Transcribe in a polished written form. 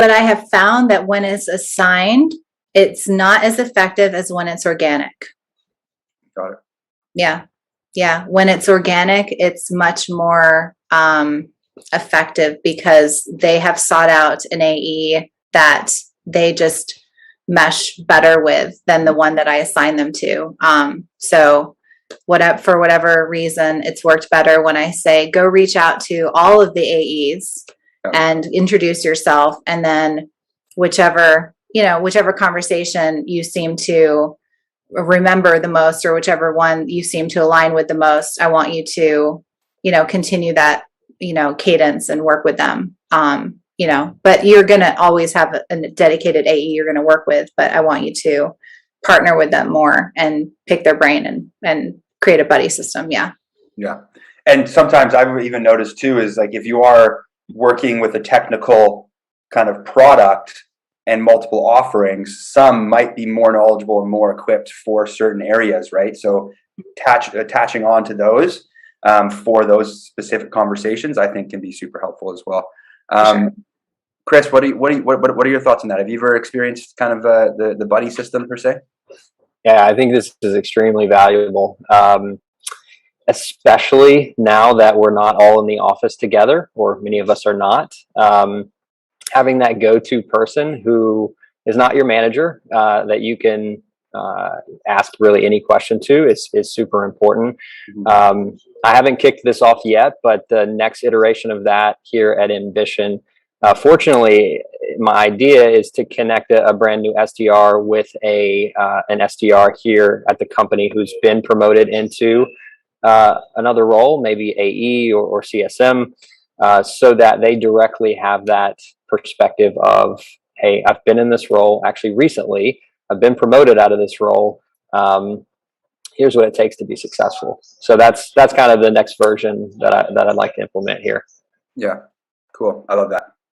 But I have found that when it's assigned, it's not as effective as when it's organic. Got it. Yeah. Yeah. When it's organic, it's much more effective because they have sought out an AE that they just mesh better with than the one that I assign them to. So for whatever reason, it's worked better when I say, go reach out to all of the AEs and introduce yourself. And then whichever conversation you seem to remember the most, or whichever one you seem to align with the most, I want you to, continue that, cadence and work with them. But you're going to always have a dedicated AE you're going to work with, but I want you to partner with them more and pick their brain and create a buddy system. Yeah. Yeah. And sometimes I've even noticed too, is like, if you are working with a technical kind of product and multiple offerings, some might be more knowledgeable and more equipped for certain areas, right? So attaching on to those for those specific conversations, I think can be super helpful as well. Sure. Chris, what are your thoughts on that? Have you ever experienced kind of the buddy system per se? Yeah, I think this is extremely valuable, especially now that we're not all in the office together, or many of us are not. Having that go-to person who is not your manager, that you can ask really any question to is super important. I haven't kicked this off yet, but the next iteration of that here at Ambition, fortunately, my idea is to connect a brand new SDR with an SDR here at the company who's been promoted into another role, maybe AE or CSM, so that they directly have that perspective of, hey, I've been in this role actually recently. I've been promoted out of this role. Here's what it takes to be successful. So that's kind of the next version that I'd like to implement here. Yeah, cool. I love that.